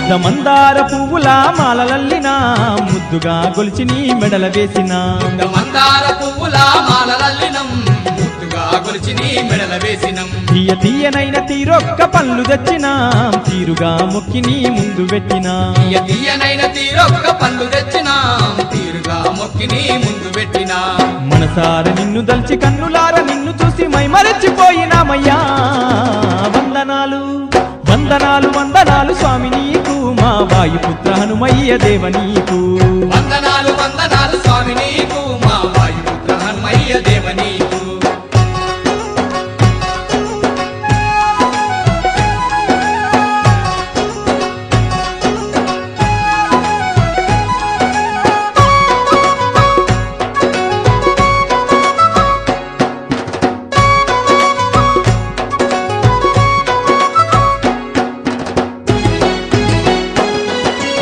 ముద్ద మందార పువ్వుల మాలలల్లిన ముద్దుగా గొలిచి నీ మెడల వేసిన మందార పువ్వుల మాలలల్లినం ముద్దుగా గొలిచి నీ మెడల వేసినం తీయ తీయనైన తీరొక్క పళ్ళు తెచ్చిన తీరుగా మొక్కి నీ ముందు పెట్టిన తీయనైన తీరొక్క పళ్ళు తెచ్చిన తీరుగా మొక్కి నీ ముందు పెట్టిన మనసార నిన్ను దల్చి కన్నులార నిన్ను చూసి మైమరచిపోయినామయ్యా వందనాలు వందనాలు వందనాలు స్వామి నీకు మా వాయుపుత్ర హనుమయ్య దేవ నీకు వందనాలు వందనాలు స్వామి నీకు మా వాయుపుత్ర హనుమయ్య దేవ నీకు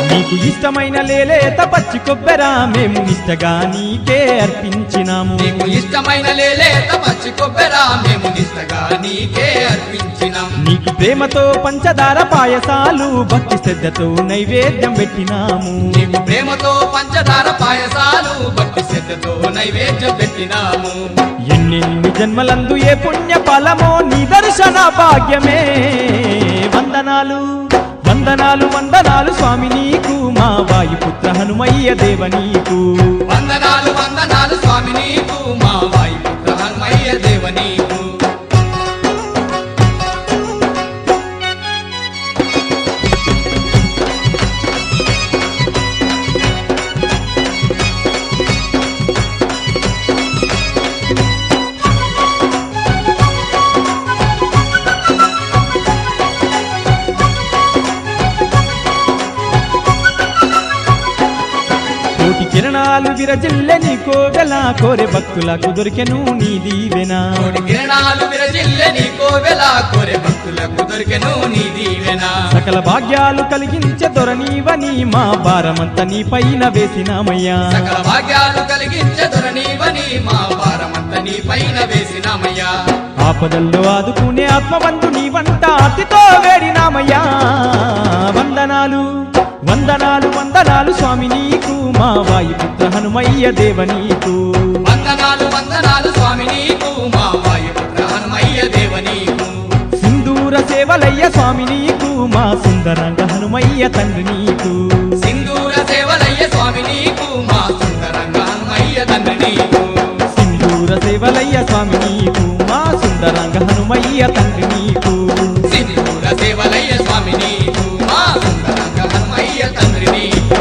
నీకు ఇష్టమైన లేలేత పచ్చి కొబ్బెర మేము నిష్టగా నీకే అర్పించినాము నీకు ఇష్టమైన లేలేత పచ్చి కొబ్బెర మేము నిష్టగా నీకే అర్పించినాం నీకు ప్రేమతో పంచదార పాయసాలు భక్తి శ్రద్ధతో నైవేద్యం పెట్టినాము నీకు ప్రేమతో పంచదార పాయసాలు భక్తి శ్రద్ధతో నైవేద్యం పెట్టినాము ఎన్నెన్ని జన్మలందు ఏ పుణ్య ఫలమో నీ దర్శన భాగ్యమే వందనాలు వందనాలు వందనాలు స్వామి నీకు మా వాయుపుత్ర హనుమయ్య దేవ నీకు వందనాలు వందనాలు స్వామి నీకు మా వాయుపుత్ర హనుమయ్య దేవ నీకు కోటి కిరణాలు విరజిల్లె నీ కోవెల కోరె భక్తులకు దొరికెను నీ దీవెన కోటి కిరణాలు విరజిల్లె నీ కోవెల కోరె భక్తులకు దొరికెను నీ దీవెన సకల భాగ్యాలు కలిగించే దొరనీవని మా భారమంత నీ పైన వేసినామయ్యా సకల భాగ్యాలు కలిగించే దొరనీవని మా భారమంత నీ పైన వేసినామయ్యా ఆపదల్లో ఆదుకునే ఆత్మబంధు నీ వంట అతితో వేడినామయ్యా వందనాలు వందనాలు వందనాలు స్వామి నీకు మా వాయుపుత్ర హనుమయ్య దేవ నీకు వందనాలు వందనాలు స్వామి నీకు మా వాయుపుత్ర హనుమయ్య దేవ నీకు సింధూర సేవలయ్య స్వామి నీకు మా సుందరంగ హనుమయ్య తండ్రి నీకు సింధూర సేవలయ్య స్వామి నీకు మా సుందరంగ హనుమయ్య తండ్రి నీకు సింధూర సేవలయ్య స్వామి నీకు మా సుందరంగ హనుమయ్య తండ్రి నీకు సింధూర సేవలయ్య స్వామి నీకు మా సుందరంగ హనుమయ్య తండ్రి నీకు